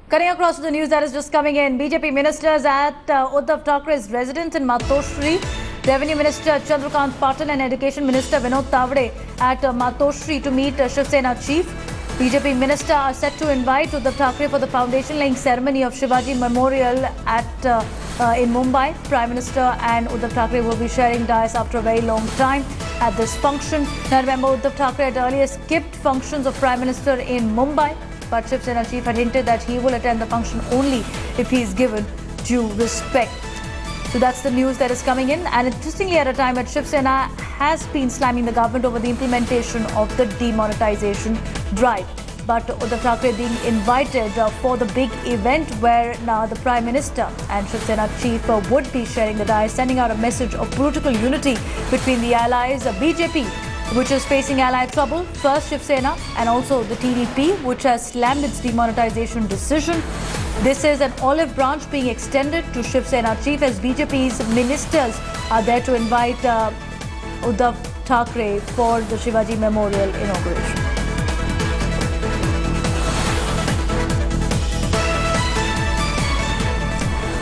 Cutting across to the news that is just coming in. BJP ministers at Uddhav Thackeray's residence in Matoshri. Revenue Minister Chandrakant Patil and Education Minister Vinod Tavade at Matoshri to meet Shiv Sena Chief. BJP minister are set to invite Uddhav Thackeray for the foundation laying ceremony of Shivaji Memorial in Mumbai. Prime Minister and Uddhav Thackeray will be sharing dais after a very long time at this function. Now remember, Uddhav Thackeray had earlier skipped functions of Prime Minister in Mumbai, but Shiv Sena Chief had hinted that he will attend the function only if he is given due respect. So that's the news that is coming in. And interestingly, at a time when Shiv Sena has been slamming the government over the implementation of the demonetization drive. But Uddhav Thackeray being invited for the big event where now the Prime Minister and Shiv Sena Chief would be sharing the dais, sending out a message of political unity between the allies, BJP, which is facing ally trouble, first Shiv Sena, and also the TDP, which has slammed its demonetization decision. This is an olive branch being extended to Shiv Sena Chief as BJP's ministers are there to invite Uddhav Thackeray for the Shivaji Memorial inauguration.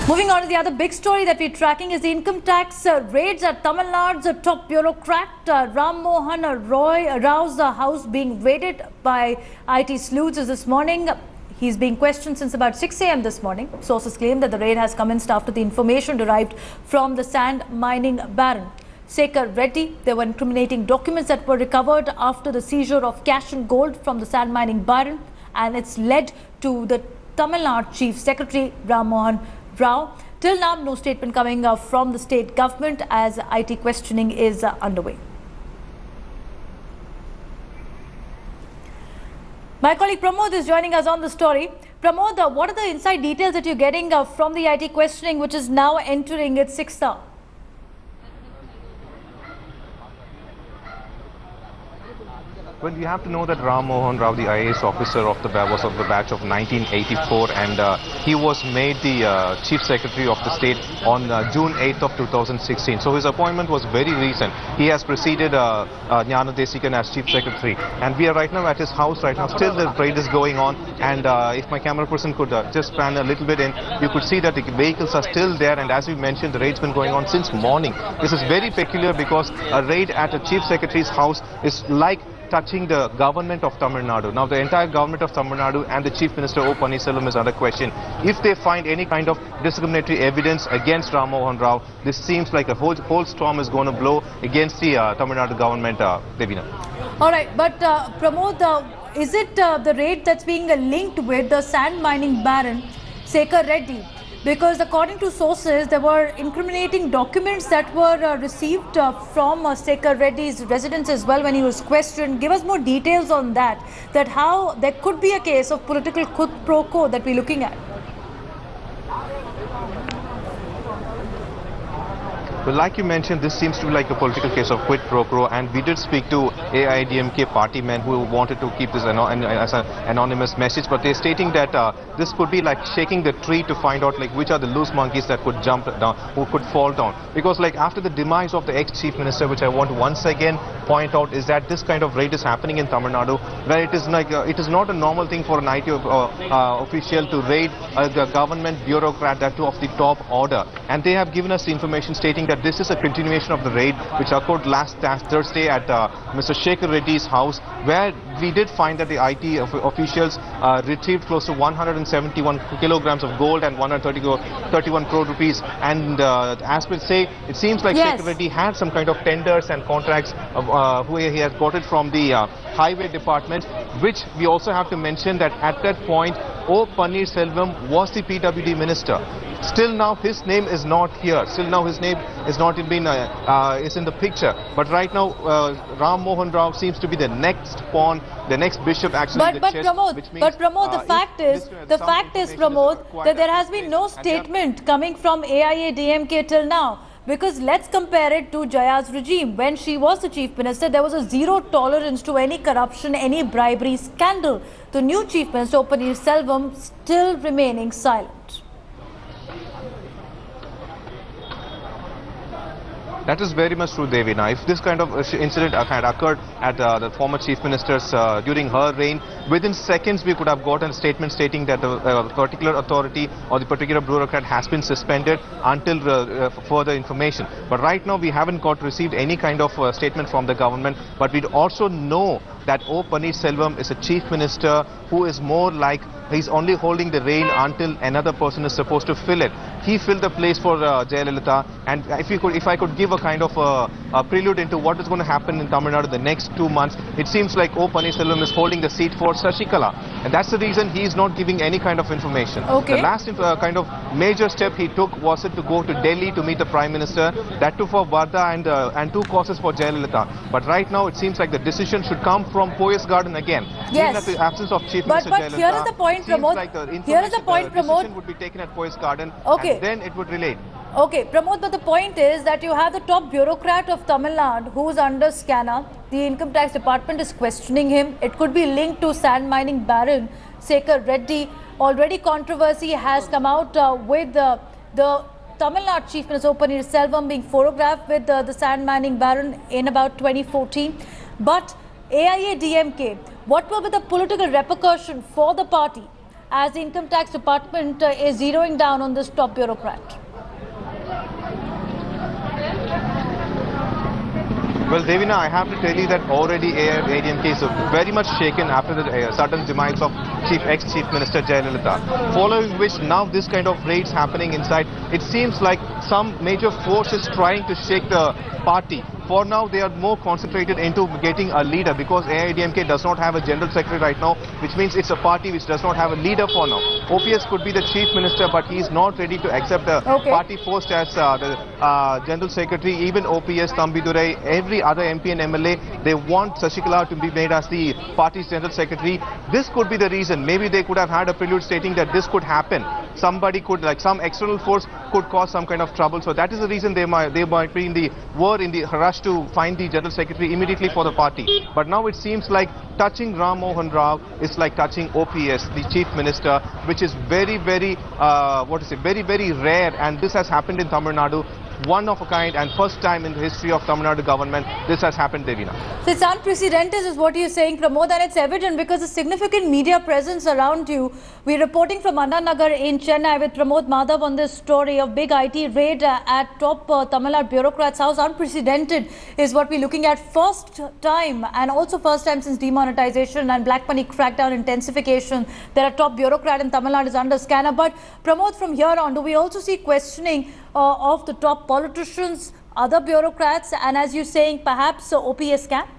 Moving on to the other big story that we're tracking is the income tax raids at Tamil Nadu's top bureaucrat Rammohan Rao's house being raided by IT sleuths this morning. He's being questioned since about 6 a.m. this morning. Sources claim that the raid has commenced after the information derived from the sand mining baron, Sekhar Reddy. There were incriminating documents that were recovered after the seizure of cash and gold from the sand mining baron, and it's led to the Tamil Nadu Chief Secretary Rammohan Rao. Till now, no statement coming from the state government as IT questioning is underway. My colleague Pramod is joining us on the story. Pramod, what are the inside details that you're getting from the IT questioning, which is now entering its sixth hour? Well, you have to know that Rammohan Rao, the IAS officer of the was of the batch of 1984, and he was made the Chief Secretary of the state on June 8th of 2016. So his appointment was very recent. He has preceded Jnana Desikan as Chief Secretary, and we are right now at his house right now. Still the raid is going on, and if my camera person could just pan a little bit in, you could see that the vehicles are still there, and as we mentioned, the raid's been going on since morning. This is very peculiar because a raid at a Chief Secretary's house is like touching the government of Tamil Nadu. Now the entire government of Tamil Nadu and the Chief Minister O. Pannirselvam is under question. If they find any kind of discriminatory evidence against Rammohan Rao, this seems like a whole storm is going to blow against the Tamil Nadu government, Devina. All right, but Pramod, is it the raid that's being linked with the sand mining baron, Sekhar Reddy? Because according to sources, there were incriminating documents that were received from Sekhar Reddy's residence as well when he was questioned. Give us more details on that how there could be a case of political quid pro quo that we're looking at. Well, like you mentioned, this seems to be like a political case of quid pro quo, and we did speak to AIDMK party men who wanted to keep this as an anonymous message, but they're stating that this could be like shaking the tree to find out like which are the loose monkeys that could jump down, who could fall down. Because like after the demise of the ex-chief minister, which I want to once again point out, is that this kind of raid is happening in Tamil Nadu, where it is like it is not a normal thing for an IT official to raid the government bureaucrat, that too of the top order. And they have given us the information stating that this is a continuation of the raid which occurred last Thursday at Mr. Sekhar Reddy's house, where we did find that the IT officials retrieved close to 171 kilograms of gold and 131 crore rupees. And as we say, it seems like Yes. Sekhar Reddy had some kind of tenders and contracts who he has got it from the highway department, which we also have to mention that at that point O. Pannirselvam was the PWD minister. Still now his name is not here. Still now his name is not been is in the picture. But right now Rammohan Rao seems to be the next pawn, the next bishop actually. But Pramod, the fact is Pramod, that there has been no statement coming from AIADMK till now. Because let's compare it to Jaya's regime. When she was the chief minister, there was a zero tolerance to any corruption, any bribery scandal. The new chief minister, Pannirselvam, still remaining silent. That is very much true, Devina. If this kind of incident had occurred at the former Chief Minister's during her reign, within seconds we could have gotten a statement stating that the particular authority or the particular bureaucrat has been suspended until further information. But right now we haven't received any kind of statement from the government. But we also know that O. Paneerselvam is a Chief Minister who is more like he's only holding the reign until another person is supposed to fill it. He filled the place for Jayalalitha, and if I could give a kind of a prelude into what is going to happen in Tamil Nadu the next 2 months, it seems like O. Paneerselvam is holding the seat for Shashikala, and that's the reason he is not giving any kind of information. Okay. The last kind of major step he took was to go to Delhi to meet the Prime Minister, that too for Varda and 2 causes for Jayalalitha. But right now it seems like the decision should come from Poyas Garden again. Yes. Even at the absence of Chief Minister But Jayalalitha, here is the point, Pramod. like Here is the point, Pramod. Decision would be taken at Poyas Garden, Okay. and then it would relate. Okay, Pramod, but the point is that you have the top bureaucrat of Tamil Nadu who's under scanner. The income tax department is questioning him. It could be linked to sand mining baron Sekhar Reddy. Already controversy has come out with the Tamil Nadu Chief Minister O. Paneerselvam being photographed with the sand mining baron in about 2014. But AIA-DMK, what will be the political repercussion for the party as the income tax department is zeroing down on this top bureaucrat? Well, Devina, I have to tell you that already AIADMK is very much shaken after the sudden demise of ex-Chief Minister Jayalalitha. Following which now this kind of raids happening inside, it seems like some major force is trying to shake the party. For now, they are more concentrated into getting a leader because AIADMK does not have a general secretary right now, which means it's a party which does not have a leader for now. OPS could be the chief minister, but he is not ready to accept a party post as the general secretary. Even OPS, Thambidurai, every other MP and MLA, they want Shashikala to be made as the party's general secretary. This could be the reason. Maybe they could have had a prelude stating that this could happen. Somebody could, like some external force, could cause some kind of trouble. So that is the reason they might be in the rush to find the general secretary immediately for the party. But now it seems like touching Rammohan Rao is like touching OPS, the chief minister, which is very, very, very, very rare. And this has happened in Tamil Nadu. One of a kind and first time in the history of Tamil Nadu government this has happened, Devina. So it's unprecedented is what you're saying, Pramod, and it's evident because the significant media presence around you. We're reporting from Anna Nagar in Chennai with Pramod Madhav on this story of big IT raid at top Tamil Nadu bureaucrats' house. Unprecedented is what we're looking at. First time and also first time since demonetization and black money crackdown intensification. There are top bureaucrat in Tamil Nadu is under scanner. But Pramod, from here on, do we also see questioning of the top politicians, other bureaucrats, and as you're saying, perhaps OPS camp?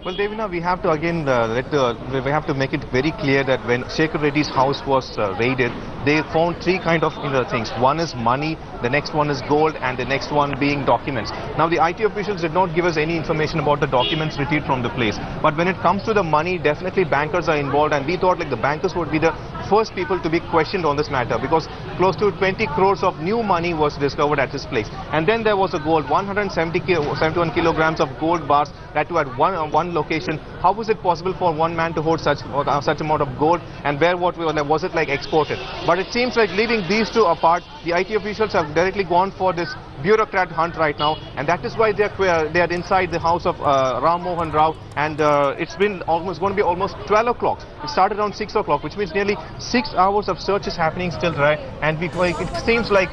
Well, Devina, we have to again we have to make it very clear that when Sekhar Reddy's house was raided, they found 3 kind of things. One is money, the next one is gold, and the next one being documents. Now, the IT officials did not give us any information about the documents retrieved from the place. But when it comes to the money, definitely bankers are involved, and we thought like the bankers would be the first people to be questioned on this matter because close to 20 crores of new money was discovered at this place. And then there was a gold, 171 kilograms of gold bars that were at one location. How was it possible for one man to hold such amount of gold, and was it like exported? But it seems like leaving these two apart, the IT officials have directly gone for this bureaucrat hunt right now, and that is why they are inside the house of Rammohan Rao, and it's been going to be almost 12 o'clock. It started around 6 o'clock, which means nearly 6 hours of search is happening still, right? And it seems like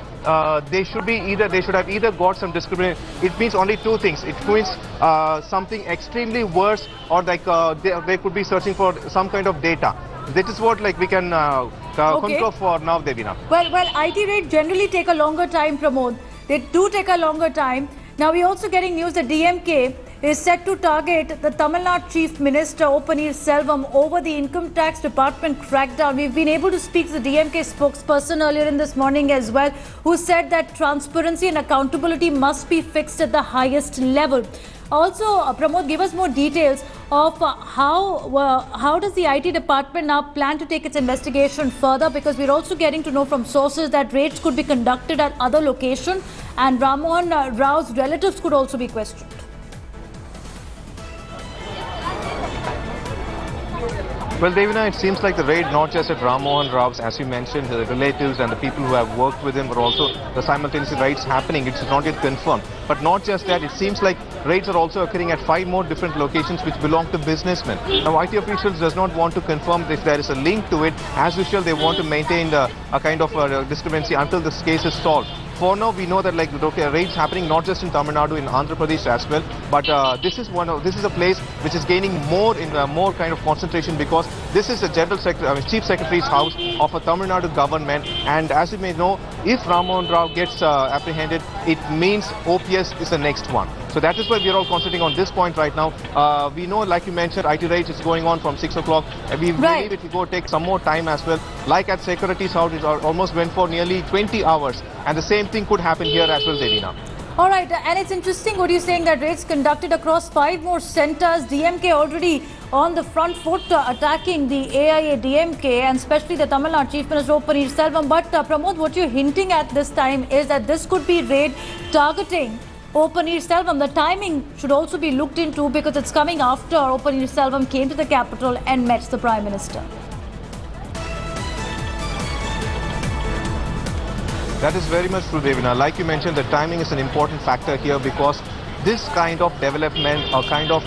they should have either got some discrimination. It means only 2 things. It means something extremely worse, or like they could be searching for some kind of data. That is what we can conclude for now, Devina. Well, IT raid generally take a longer time, Pramod. They do take a longer time. Now we're also getting news that DMK is set to target the Tamil Nadu Chief Minister O. Paneerselvam over the income tax department crackdown. We've been able to speak to the DMK spokesperson earlier in this morning as well, who said that transparency and accountability must be fixed at the highest level. Also, Pramod, give us more details of how does the IT department now plan to take its investigation further, because we're also getting to know from sources that raids could be conducted at other locations and Rammohan Rao's relatives could also be questioned. Well, Devina, it seems like the raid not just at Rammohan Rao's, as you mentioned, the relatives and the people who have worked with him, but also the simultaneous raids happening. It's not yet confirmed. But not just that, it seems like raids are also occurring at 5 more different locations which belong to businessmen. Now, IT officials does not want to confirm if there is a link to it. As usual, they want to maintain a kind of discrepancy until this case is solved. For now, we know that raids happening not just in Tamil Nadu, in Andhra Pradesh as well. But this is a place which is gaining more kind of concentration because this is the Chief Secretary's house of a Tamil Nadu government. And as you may know, if Rammohan Rao gets apprehended, it means OPS is the next one. So that is why we are all concentrating on this point right now. We know, like you mentioned, IT raids is going on from 6 o'clock. We believe it will go take some more time as well. Like at Sekhar Reddy's house, it almost went for nearly 20 hours. And the same thing could happen here as well, Devina. All right, and it's interesting what you're saying that raids conducted across 5 more centers. DMK already on the front foot attacking the AIA DMK and especially the Tamil Nadu Chief Minister Open Selvam. But Pramod, what you're hinting at this time is that this could be raid targeting Open Selvam. The timing should also be looked into because it's coming after Open Selvam came to the capital and met the Prime Minister. That is very much true, Devina. Like you mentioned, the timing is an important factor here because this kind of development or kind of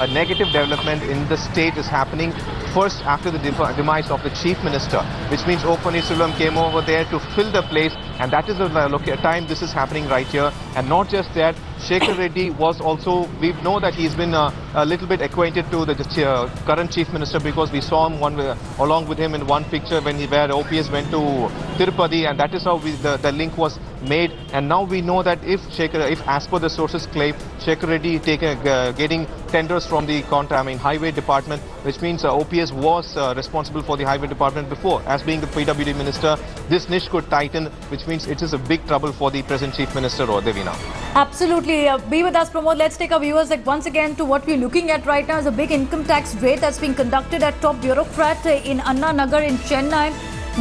a negative development in the state is happening first after the demise of the Chief Minister, which means Open Selvam came over there to fill the place, and that is the time this is happening right here. And not just that, Sekhar Reddy was also, we know that he's been a little bit acquainted to the current Chief Minister because we saw him along with him in one picture where OPS went to Tirupati, and that is how the link was made. And now we know that if as per the sources claim, Sekhar Reddy getting tenders from the highway department, which means OPS was responsible for the highway department before. As being the PWD minister, this niche could tighten, which means it is a big trouble for the present Chief Minister, Devina. Absolutely. Be with us, Pramod. Let's take our viewers once again to what we're looking at right now is a big income tax raid that's being conducted at top bureaucrat in Anna Nagar in Chennai.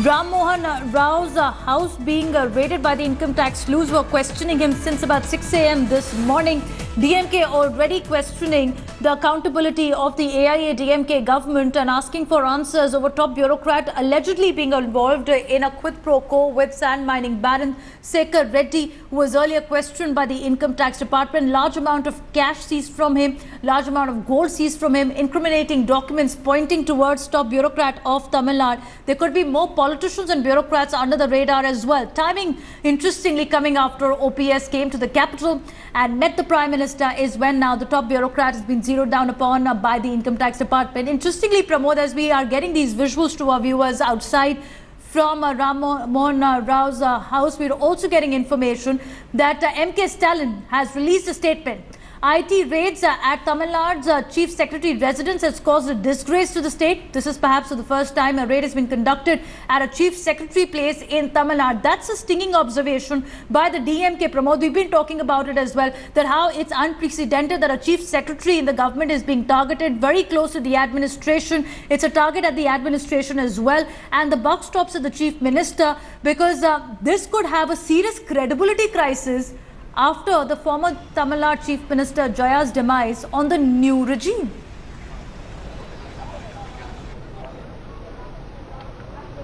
Rammohan Rao's house being raided by the income tax sleuths who are questioning him since about 6 a.m. this morning. DMK already questioning the accountability of the AIA DMK government and asking for answers over top bureaucrat allegedly being involved in a quid pro quo with sand mining baron Sekhar Reddy, who was earlier questioned by the income tax department. Large amount of cash seized from him, large amount of gold seized from him, incriminating documents pointing towards top bureaucrat of Tamil Nadu. There could be more politicians and bureaucrats under the radar as well. Timing, interestingly, coming after OPS came to the capital and met the Prime Minister is when now the top bureaucrat has been zeroed down upon by the income tax department. Interestingly, Pramod, as we are getting these visuals to our viewers outside from Rammohan Rao's house, we're also getting information that MK Stalin has released a statement. IT raids at Tamil Nadu's Chief Secretary residence has caused a disgrace to the state. This is perhaps for the first time a raid has been conducted at a Chief Secretary place in Tamil Nadu. That's a stinging observation by the DMK, Pramod. We've been talking about it as well, that how it's unprecedented that a Chief Secretary in the government is being targeted very close to the administration. It's a target at the administration as well. And the buck stops at the Chief Minister because this could have a serious credibility crisis after the former Tamil Nadu Chief Minister Jaya's demise on the new regime.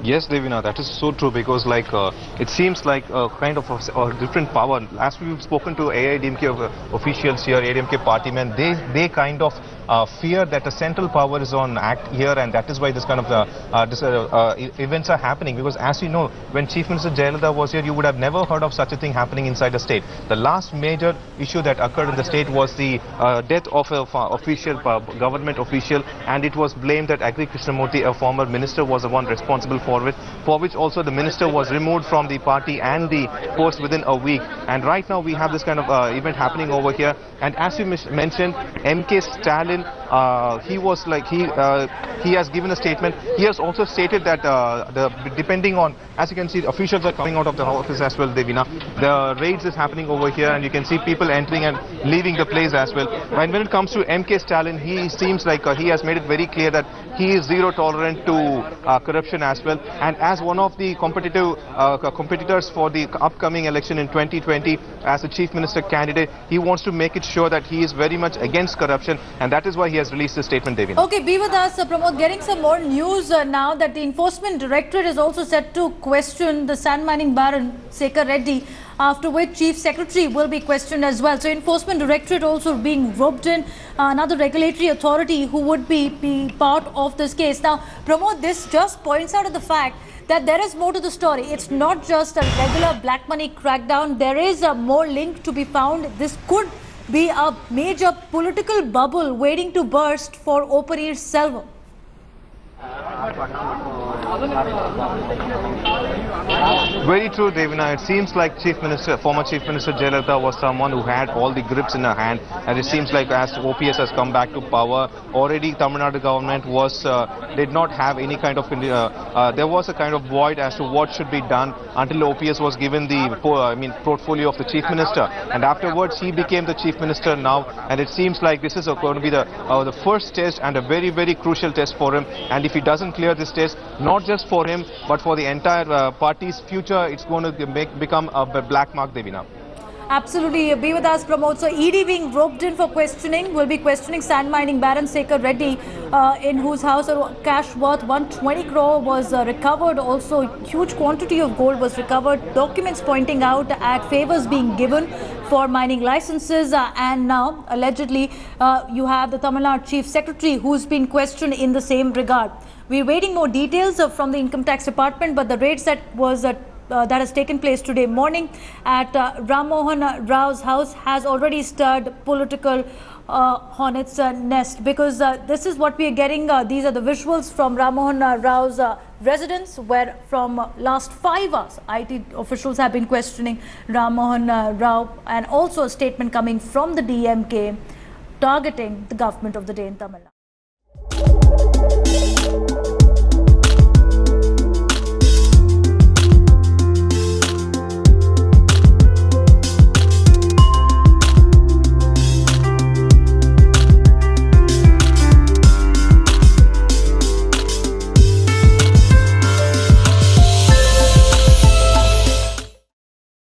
Yes, Devina, that is so true because it seems like a kind of a different power. As we've spoken to AIDMK officials here, AIDMK party men, they kind of fear that a central power is on act here, and that is why this kind of events are happening. Because as you know, when Chief Minister Jayalalitha was here, you would have never heard of such a thing happening inside the state. The last major issue that occurred in the state was the death of a government official, and it was blamed that Agri Krishnamurthy, a former minister, was the one responsible for which also the minister was removed from the party and the post within a week. And right now we have this kind of event happening over here. And as you mentioned, MK Stalin, he has given a statement. He has also stated that depending on, as you can see, officials are coming out of the office as well, Devina. The raids is happening over here, and you can see people entering and leaving the place as well. And when it comes to MK Stalin, he seems like he has made it very clear that he is zero tolerant to corruption as well. And as one of the competitors for the upcoming election in 2020, as a Chief Minister candidate, he wants to make it sure that he is very much against corruption, and that that is why he has released this statement, Devina. Okay, be with us, Pramod. Getting some more news now that the Enforcement Directorate is also set to question the sand mining baron, Sekhar Reddy, after which Chief Secretary will be questioned as well. So, Enforcement Directorate also being roped in, another regulatory authority who would be part of this case. Now, Pramod, this just points out to the fact that there is more to the story. It's not just a regular black money crackdown. There is a more link to be found. This could be a major political bubble waiting to burst for Operir Selvam. Very true, Devina. It seems like former Chief Minister Jayalalitha was someone who had all the grips in her hand, and it seems like as OPS has come back to power, already Tamil Nadu government did not have any kind of there was a kind of void as to what should be done until OPS was given the portfolio of the Chief Minister, and afterwards he became the Chief Minister now, and it seems like this is going to be the first test and a very, very crucial test for him. And if he doesn't clear this test, not just for him but for the entire party's future, it's going to become a black mark, Devina. Absolutely. Be with us, Pramod. So, ED being roped in for questioning, will be questioning sand mining baron Sekhar Reddy, in whose house cash worth 120 crore was recovered. Also, huge quantity of gold was recovered. Documents pointing out at favors being given for mining licenses. And now, allegedly, you have the Tamil Nadu Chief Secretary who's been questioned in the same regard. We're waiting more details from the Income Tax Department, but the raid that has taken place today morning at Rammohan Rao's house has already stirred political hornet's nest, because this is what we are getting. These are the visuals from Rammohan Rao's residence, where from last 5 hours IT officials have been questioning Rammohan Rao, and also a statement coming from the DMK targeting the government of the day in Tamil Nadu.